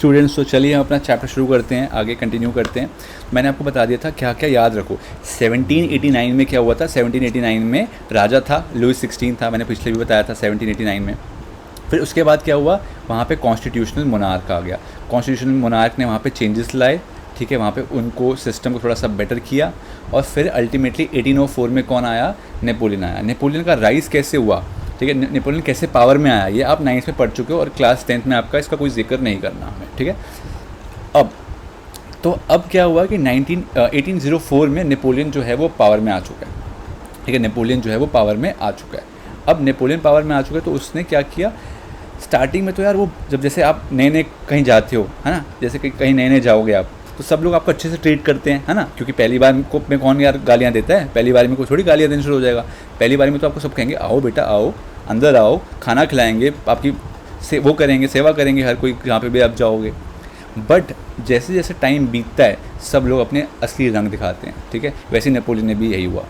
Students, तो चलिए हम अपना चैप्टर शुरू करते हैं, आगे कंटिन्यू करते हैं। मैंने आपको बता दिया था क्या क्या याद रखो। 1789 में क्या हुआ था? 1789 में राजा था, लुई 16 था, मैंने पिछले भी बताया था 1789 में। फिर उसके बाद क्या हुआ, वहाँ पे कॉन्स्टिट्यूशनल मोनार्क आ गया। कॉन्स्टिट्यूशनल मोनार्क ने वहाँ पे चेंजेस लाए, ठीक है, वहाँ पे उनको सिस्टम को थोड़ा सा बेटर किया। और फिर अल्टीमेटली 1804 में कौन आया? नेपोलियन आया। नेपोलियन का राइज कैसे हुआ, ठीक है, नेपोलियन कैसे पावर में आया, ये आप 9th में पढ़ चुके हो और क्लास 10th में आपका इसका कोई जिक्र नहीं करना हमें, ठीक है। अब क्या हुआ कि 1804 में नेपोलियन जो है वो पावर में आ चुका है, ठीक है, नेपोलियन जो है वो पावर में आ चुका है। अब नेपोलियन पावर में आ चुका है तो उसने क्या किया, स्टार्टिंग में तो यार वो जब जैसे आप नए नए कहीं जाते हो, है ना, जैसे कि कहीं नए नए जाओगे आप, तो सब लोग आपको अच्छे से ट्रीट करते हैं, है ना, क्योंकि पहली बार में कौन यार गालियाँ देता है? पहली बार में कोई थोड़ी गालियाँ देना शुरू हो जाएगा। पहली बार में तो आपको सब कहेंगे आओ बेटा आओ, अंदर आओ, खाना खिलाएंगे, आपकी वो करेंगे, सेवा करेंगे हर कोई जहाँ पे भी आप जाओगे। बट जैसे जैसे टाइम बीतता है सब लोग अपने असली रंग दिखाते हैं, ठीक है। वैसे नेपोलियन ने भी यही हुआ।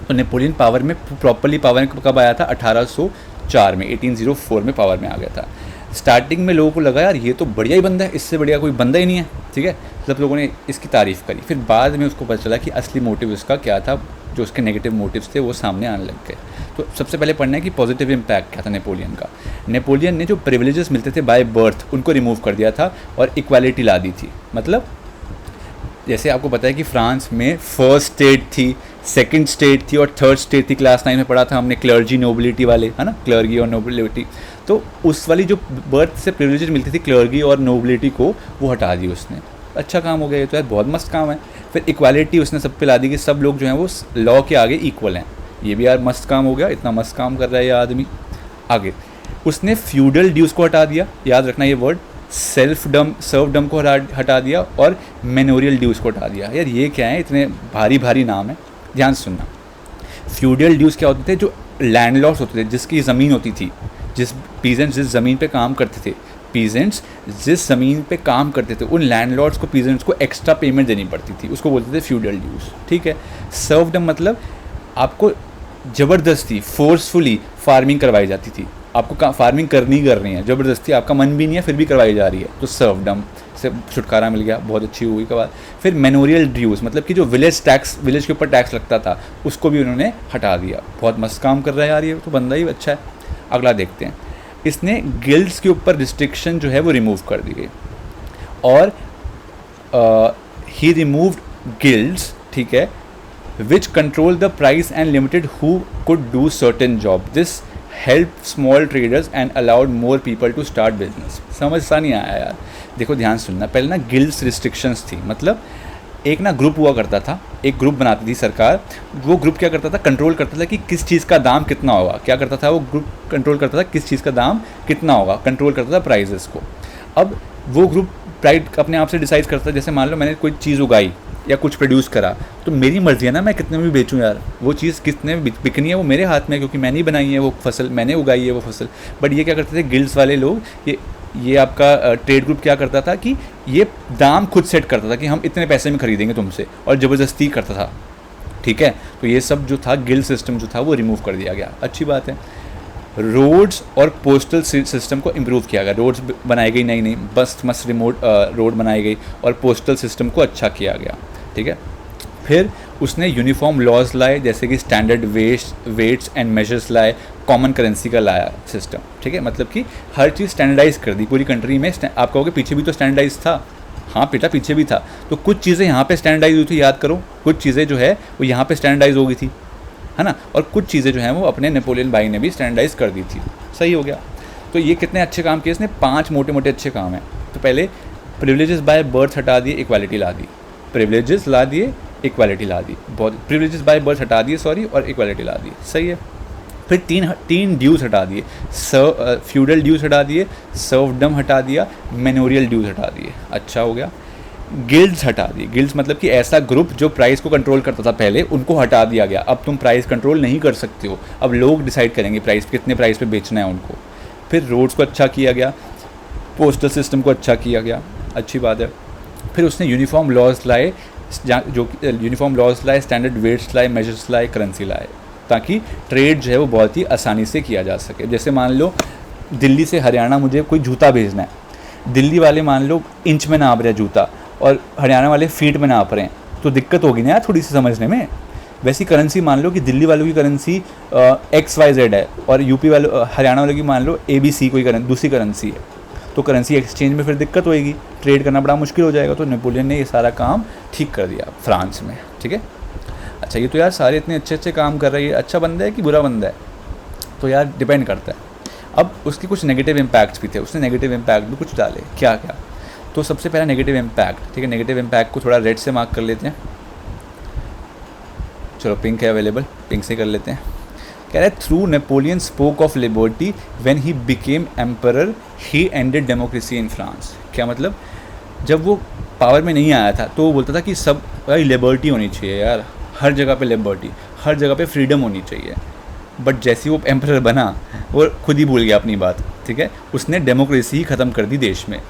तो नेपोलियन पावर में प्रॉपरली पावर में कब आया था? 1804 में, 1804 में पावर में आ गया था। स्टार्टिंग में लोगों को लगा यार ये तो बढ़िया ही बंदा है, इससे बढ़िया कोई बंदा ही नहीं है, ठीक है, सब लोगों ने इसकी तारीफ़ करी। फिर बाद में उसको पता चला कि असली मोटिव इसका क्या था, जो उसके नेगेटिव मोटिव्स थे वो सामने आने लग गए। तो सबसे पहले पढ़ना है कि पॉजिटिव इम्पैक्ट क्या था नेपोलियन का। नेपोलियन ने जो प्रिविलेजेस मिलते थे बाय बर्थ उनको रिमूव कर दिया था और इक्वालिटी ला दी थी। मतलब जैसे आपको पता है कि फ्रांस में फर्स्ट स्टेट थी, सेकंड स्टेट थी और थर्ड स्टेट थी। क्लास 9 में पढ़ा था हमने, क्लर्जी नोबिलिटी वाले, है ना, क्लर्गी और नोबिलिटी। तो उस वाली जो बर्थ से प्रिविलेजेस मिलती थी क्लर्गी और नोबिलिटी को, वो हटा दी उसने। अच्छा काम हो गया ये तो यार, बहुत मस्त काम है। फिर इक्वालिटी उसने सब पे ला दी कि सब लोग जो हैं वो लॉ के आगे इक्वल हैं। ये भी यार मस्त काम हो गया, इतना मस्त काम कर रहा है ये आदमी। आगे उसने फ्यूडल ड्यूज को हटा दिया, याद रखना ये वर्ड, सर्वडम को हटा दिया और मेनोरियल ड्यूज़ को हटा दिया। यार ये क्या है, इतने भारी भारी नाम है, ध्यान से सुनना। फ्यूडल ड्यूज़ क्या होते थे? जो लैंडलॉर्ड्स होते थे, जिसकी ज़मीन होती थी, जिस पीजेंट्स जिस ज़मीन पे काम करते थे, पीजेंट्स जिस ज़मीन पे काम करते थे, उन लैंडलॉर्ड्स को, पीजेंट्स को एक्स्ट्रा पेमेंट देनी पड़ती थी, उसको बोलते थे फ्यूडल ड्यूज़, ठीक है। सर्वडम मतलब आपको ज़बरदस्ती फोर्सफुली फार्मिंग करवाई जाती थी, आपको फार्मिंग करनी है, ज़बरदस्ती, आपका मन भी नहीं है फिर भी करवाई जा रही है, तो सर्वडम से छुटकारा मिल गया, बहुत अच्छी हुई के बाद। फिर मेनोरियल ड्यूज़ मतलब कि जो विलेज के ऊपर टैक्स लगता था उसको भी उन्होंने हटा दिया। बहुत मस्त काम कर रहा है यार, ये तो बंदा ही अच्छा है। अगला देखते हैं, इसने गिल्ड्स के ऊपर रिस्ट्रिक्शन जो है वो रिमूव कर दी गई और ही रिमूव्ड गिल्ड्स, ठीक है, which control the price and limited who could do certain job. This helped small traders and allowed more people to start business. समझ सा नहीं आया यार, देखो ध्यान सुनना। पहले ना गिल्ड्स रिस्ट्रिक्शंस थी, मतलब एक ना ग्रुप हुआ करता था, एक ग्रुप बनाती थी सरकार। वो ग्रुप क्या करता था? कंट्रोल करता था कि किस चीज़ का दाम कितना होगा। क्या करता था वो ग्रुप? कंट्रोल करता था किस चीज़ का दाम कितना होगा, कंट्रोल करता था प्राइजेस को। अब वो ग्रुप प्राइस अपने आप से डिसाइड करता है। जैसे मान लो मैंने कोई चीज़ उगाई या कुछ प्रोड्यूस करा, तो मेरी मर्ज़ी है ना मैं कितने में भी बेचूं यार, वो चीज़ कितने में बिकनी है वो मेरे हाथ में, क्योंकि मैंने ही बनाई है वो फसल, मैंने उगाई है वो फसल। बट ये क्या करते थे गिल्ड्स वाले लोग, ये आपका ट्रेड ग्रुप क्या करता था कि ये दाम खुद सेट करता था कि हम इतने पैसे में खरीदेंगे तुमसे, और ज़बरदस्ती करता था, ठीक है। तो ये सब जो था गिल्ड सिस्टम जो था वो रिमूव कर दिया गया, अच्छी बात है। रोड्स और पोस्टल सिस्टम को इम्प्रूव किया गया, रोड्स बनाई गई नई नई, मस्त रिमोट रोड बनाई गई और पोस्टल सिस्टम को अच्छा किया गया, ठीक है। फिर उसने यूनिफॉर्म लॉज लाए, जैसे कि स्टैंडर्ड वेट्स एंड मेजर्स लाए, कॉमन करेंसी का लाया सिस्टम, ठीक है, मतलब कि हर चीज़ स्टैंडर्डाइज कर दी पूरी कंट्री में। आप कहोगे पीछे भी तो स्टैंडर्डाइज था, हाँ बेटा पीछे भी था। तो कुछ चीज़ें यहाँ पे स्टैंडर्डाइज हुई थी, याद करो, कुछ चीज़ें जो है वो यहाँ पे स्टैंडर्डाइज हो गई थी, है ना, और कुछ चीज़ें जो हैं वो अपने नेपोलियन भाई ने भी स्टैंडर्डाइज कर दी थी, सही हो गया। तो ये कितने अच्छे काम किए इसने, 5 मोटे मोटे अच्छे काम हैं। तो पहले प्रिविलेजेस बाय बर्थ हटा दिए, इक्वालिटी ला दी, प्रिविलेजेस ला दिए, इक्वालिटी ला दी, बहुत प्रिविलेजेस बाय बर्थ हटा दिए सॉरी, और इक्वालिटी ला दी, सही है। फिर तीन ड्यूज़ हटा दिए, फ्यूडल ड्यूज़ हटा दिए, सर्वडम हटा दिया, मेनोरियल ड्यूज़ हटा दिए, अच्छा हो गया। गिल्ड्स हटा दिए, गिल्ड्स मतलब कि ऐसा ग्रुप जो प्राइस को कंट्रोल करता था पहले, उनको हटा दिया गया। अब तुम प्राइस कंट्रोल नहीं कर सकते हो, अब लोग डिसाइड करेंगे प्राइस कितने प्राइस पे बेचना है उनको। फिर रोड्स को अच्छा किया गया, पोस्टल सिस्टम को अच्छा किया गया, अच्छी बात है। फिर उसने यूनिफॉर्म लॉज लाए, जो यूनिफॉर्म लॉज लाए, स्टैंडर्ड वेट्स लाए, मेजर्स लाए, करेंसी लाए, ताकि ट्रेड जो है वो बहुत ही आसानी से किया जा सके। जैसे मान लो दिल्ली से हरियाणा मुझे कोई जूता भेजना है, दिल्ली वाले मान लो इंच में नाप रहे हैं जूता और हरियाणा वाले फीट में नाप रहे हैं, तो दिक्कत होगी ना यार थोड़ी सी समझने में। वैसी करेंसी मान लो कि दिल्ली वालों की करेंसी XYZ है और यूपी वालों हरियाणा वालों की मान लो ABC कोई दूसरी करेंसी है, तो करेंसी एक्सचेंज में फिर दिक्कत होएगी, ट्रेड करना बड़ा मुश्किल हो जाएगा। तो नेपोलियन ने ये सारा काम ठीक कर दिया फ्रांस में, ठीक है। अच्छा, ये तो यार सारे इतने अच्छे अच्छे काम कर रहे हैं, अच्छा बंदा है कि बुरा बंदा है, तो यार डिपेंड करता है। अब उसके कुछ नेगेटिव इम्पैक्ट्स भी थे, उसने नेगेटिव इम्पैक्ट भी कुछ डाले। क्या क्या? तो सबसे पहला नेगेटिव इम्पैक्ट, ठीक है, नेगेटिव इम्पैक्ट को थोड़ा रेड से मार्क कर लेते हैं। चलो पिंक है अवेलेबल, पिंक से कर लेते हैं। कह रहा है through Napoleon spoke of liberty when he became emperor he ended democracy in France. क्या मतलब? जब वो पावर में नहीं आया था तो वो बोलता था कि सब भाई लिबर्टी होनी चाहिए यार, हर जगह पे लिबर्टी, हर जगह पे फ्रीडम होनी चाहिए। बट जैसे ही वो एम्परर बना वो खुद ही भूल गया अपनी बात, ठीक है। उसने डेमोक्रेसी ही ख़त्म कर दी देश में।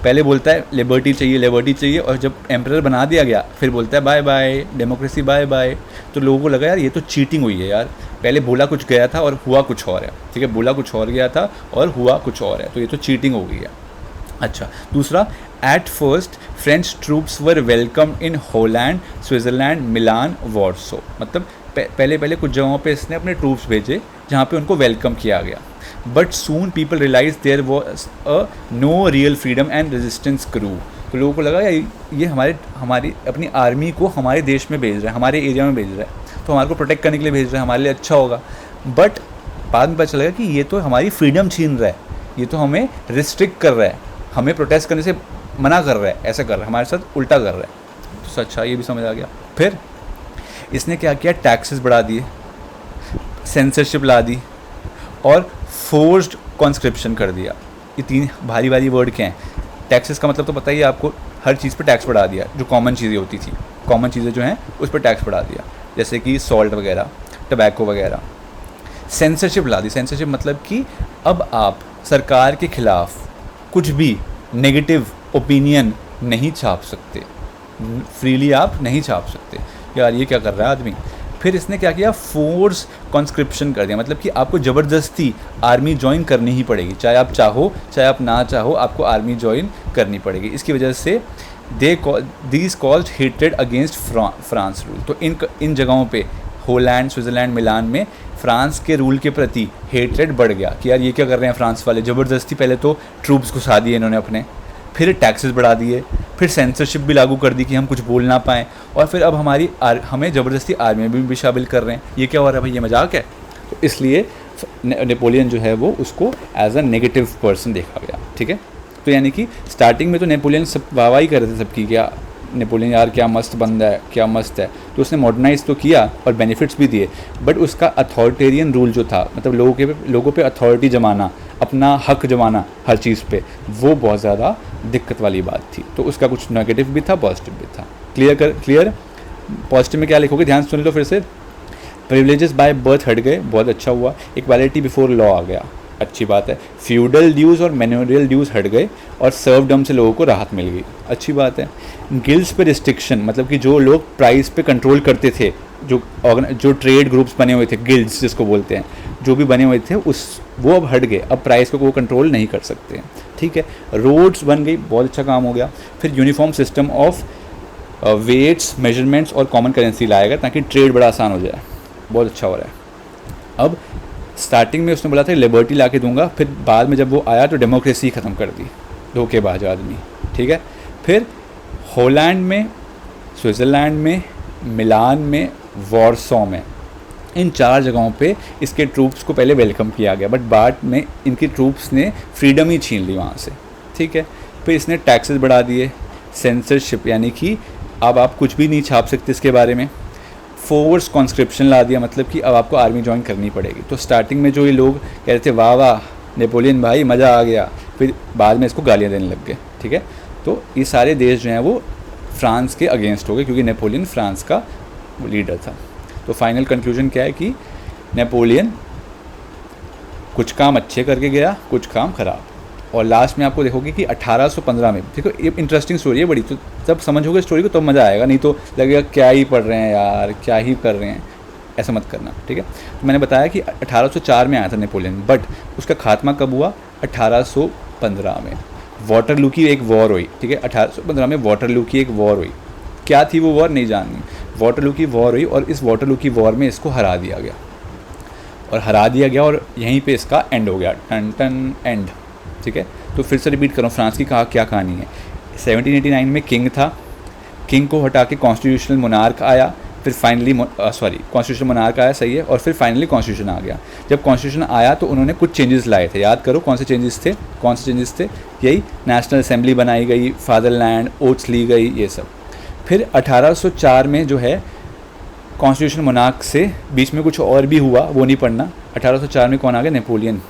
पहले बोलता है लिबर्टी चाहिए लिबर्टी चाहिए, और जब एम्परर बना दिया गया फिर बोलता है bye bye democracy bye bye. तो लोगों को लगा यार ये तो चीटिंग हुई है यार, पहले बोला कुछ गया था और हुआ कुछ और है, ठीक है, बोला कुछ और गया था और हुआ कुछ और है, तो ये तो चीटिंग हो गई है। अच्छा, दूसरा, at first French troops were welcome in Holland, Switzerland, Milan, Warsaw. मतलब पहले कुछ जगहों पे इसने अपने ट्रूप्स भेजे जहाँ पे उनको वेलकम किया गया। But soon people realise there was a no real freedom and resistance crew. तो लोगों को लगा यार ये हमारी अपनी आर्मी को हमारे देश में भेज रहा है, हमारे एरिया में भेज रहा है, तो हमारे को प्रोटेक्ट करने के लिए भेज रहा है, हमारे लिए अच्छा होगा। बट बाद में पता चलेगा कि ये तो हमारी फ्रीडम छीन रहा है, ये तो हमें रिस्ट्रिक्ट कर रहा है, हमें प्रोटेस्ट करने से मना कर रहा है, ऐसा कर रहा है, हमारे साथ उल्टा कर रहा है। तो अच्छा, ये भी समझ आ गया। फिर इसने क्या किया? टैक्सेस बढ़ा दिए, सेंसरशिप ला दी और फोर्स्ड कॉन्स्क्रिप्शन कर दिया। ये तीन भारी भारी वर्ड क्या हैं? टैक्सेस का मतलब तो पता ही है आपको, हर चीज़ पे टैक्स बढ़ा दिया, जो कॉमन चीज़ें होती थी, कॉमन चीज़ें जो हैं उस पर टैक्स बढ़ा दिया, जैसे कि सॉल्ट वगैरह, टबैको वगैरह। सेंसरशिप ला दी, सेंसरशिप मतलब कि अब आप सरकार के खिलाफ कुछ भी नेगेटिव ओपिनियन नहीं छाप सकते, फ्रीली आप नहीं छाप सकते। यार ये क्या कर रहा है आदमी। फिर इसने क्या किया? फोर्स कॉन्स्क्रिप्शन कर दिया, मतलब कि आपको ज़बरदस्ती आर्मी ज्वाइन करनी ही पड़ेगी, चाहे आप चाहो चाहे आप ना चाहो, आपको आर्मी ज्वाइन करनी पड़ेगी। इसकी वजह से these called hated against France rule. तो इन जगहों पे हॉलैंड, स्विट्ज़रलैंड, मिलान में फ्रांस के रूल के प्रति हेट्रेड बढ़ गया कि यार ये क्या कर रहे हैं फ्रांस वाले, ज़बरदस्ती पहले तो ट्रूप्स घुसा दिए इन्होंने अपने, फिर टैक्सेस बढ़ा दिए, फिर सेंसरशिप भी लागू कर दी कि हम कुछ बोल ना पाएँ, और फिर अब हमें ज़बरदस्ती आर्मी में भी शामिल कर रहे हैं। ये क्या हो रहा है भाई, ये मजाक है। तो इसलिए नेपोलियन जो है वो उसको एज अ नेगेटिव पर्सन देखा गया, ठीक है। तो यानी कि स्टार्टिंग में तो नेपोलियन सब वाहवाही ही कर रहे थे सबकी, क्या नेपोलियन यार क्या मस्त बंदा है, क्या मस्त है। तो उसने मॉडर्नाइज तो किया और बेनिफिट्स भी दिए, बट उसका अथॉरिटेरियन रूल जो था, मतलब लोगों पे अथॉरिटी जमाना, अपना हक जमाना हर चीज़ पे, वो बहुत ज़्यादा दिक्कत वाली बात थी। तो उसका कुछ नेगेटिव भी था, पॉजिटिव भी था। क्लियर। पॉजिटिव में क्या लिखोगे, ध्यान सुन लो फिर से। प्रिविलेजेस बाय बर्थ हट गए, बहुत अच्छा हुआ। इक्वालिटी बिफोर लॉ आ गया, अच्छी बात है। फ्यूडल ड्यूज़ और मैन्योरियल ड्यूज़ हट गए और सर्वडम से लोगों को राहत मिल गई, अच्छी बात है। गिल्ड्स पे रिस्ट्रिक्शन, मतलब कि जो लोग प्राइस पे कंट्रोल करते थे, जो ट्रेड ग्रुप्स बने हुए थे, गिल्ड्स जिसको बोलते हैं, जो भी बने हुए थे वो अब हट गए, अब प्राइस को वो कंट्रोल नहीं कर सकते हैं, ठीक है। रोड्स बन गई, बहुत अच्छा काम हो गया। फिर uniform system of weights, measurements और कॉमन करेंसी लाया गया ताकि ट्रेड बड़ा आसान हो जाए, बहुत अच्छा हो रहा है। अब स्टार्टिंग में उसने बोला था लिबर्टी ला के दूंगा, फिर बाद में जब वो आया तो डेमोक्रेसी ख़त्म कर दी, धोखेबाज आदमी, ठीक है। फिर हॉलैंड में, स्विट्ज़रलैंड में, मिलान में, वॉर्सो में, इन 4 जगहों पे इसके ट्रूप्स को पहले वेलकम किया गया, बट बाद में इनकी ट्रूप्स ने फ्रीडम ही छीन ली वहाँ से, ठीक है। फिर इसने टैक्सेस बढ़ा दिए, सेंसरशिप यानी कि अब आप कुछ भी नहीं छाप सकते इसके बारे में। फोर्स कॉन्स्क्रिप्शन ला दिया, मतलब कि अब आपको आर्मी ज्वाइन करनी पड़ेगी। तो स्टार्टिंग में जो ये लोग कह रहे थे वाह वाह नेपोलियन भाई मज़ा आ गया, फिर बाद में इसको गालियाँ देने लग गए, ठीक है। तो ये सारे देश जो हैं वो फ्रांस के अगेंस्ट हो गए, क्योंकि नेपोलियन फ्रांस का लीडर था। तो फाइनल कंक्लूजन क्या है कि नेपोलियन कुछ काम अच्छे करके गया, कुछ काम ख़राब, और लास्ट में आपको देखोगे कि 1815 में, देखो ये इंटरेस्टिंग स्टोरी है बड़ी, तो जब समझोगे स्टोरी को तो मज़ा आएगा, नहीं तो लगेगा क्या ही पढ़ रहे हैं यार, क्या ही कर रहे हैं, ऐसा मत करना, ठीक है। तो मैंने बताया कि 1804 में आया था नेपोलियन, बट उसका खात्मा कब हुआ? 1815 में। वाटरलू की एक वॉर हुई, ठीक है, 1815 में वाटरलू की एक वॉर हुई। क्या थी वो वॉर नहीं जाननी, वाटरलू की वॉर हुई और इस वाटरलू की वॉर में इसको हरा दिया गया, और हरा दिया गया और यहीं पे इसका एंड हो गया, टन टन एंड, ठीक है। तो फिर से रिपीट करूँ, फ्रांस की क्या कहानी है। 1789 में किंग था, किंग को हटा के कॉन्स्टिट्यूशनल मोनार्क आया, फिर फाइनली कॉन्स्टिट्यूशनल मोनार्क आया, सही है, और फिर फाइनली कॉन्स्टिट्यूशन आ गया। जब कॉन्स्टिट्यूशन आया तो उन्होंने कुछ चेंजेस लाए थे, याद करो कौन से चेंजेस थे, यही नेशनल असेंबली बनाई गई, फादरलैंड, ओथ्स ली गई, ये सब। फिर 1804 में जो है कॉन्स्टिट्यूशन मोनार्क से बीच में कुछ और भी हुआ, वो नहीं पढ़ना। 1804 में कौन आ गया, नेपोलियन।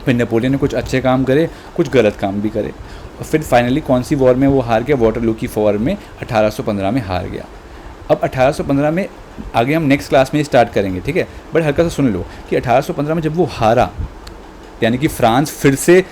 फिर नेपोलियन ने कुछ अच्छे काम करे, कुछ गलत काम भी करे, और फिर फाइनली कौन सी वॉर में वो हार गया, वाटरलू की वॉर में 1815 में हार गया। अब 1815 में आगे हम नेक्स्ट क्लास में स्टार्ट करेंगे, ठीक है, बट हल्का सा सुन लो कि 1815 में जब वो हारा, यानी कि फ्रांस फिर से,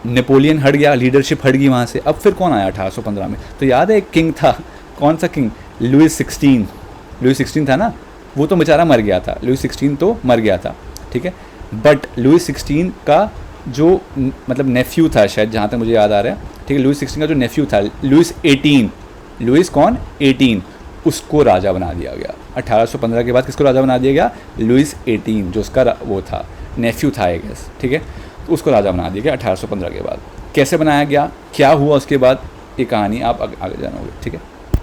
नेपोलियन हट गया, लीडरशिप हट गई वहाँ से, अब फिर कौन आया 1815 में, तो याद है एक किंग था, कौन सा किंग, लुइस 16 था ना, वो तो बेचारा मर गया था, लुइस 16 तो मर गया था, ठीक है। बट लुइस 16 का जो मतलब नेफ्यू था शायद, जहाँ तक मुझे याद आ रहा है, ठीक है, लुइस 16 का जो नेफ्यू था, लुइस 18, लुइस कौन, 18, उसको राजा बना दिया गया। 1815 के बाद किसको राजा बना दिया गया, लुइस 18, जो उसका वो था, नेफ्यू था आई गेस, ठीक है, तो उसको राजा बना दिया गया 1815 के बाद। कैसे बनाया गया, क्या हुआ उसके बाद, ये कहानी आप आगे जानोगे, ठीक है।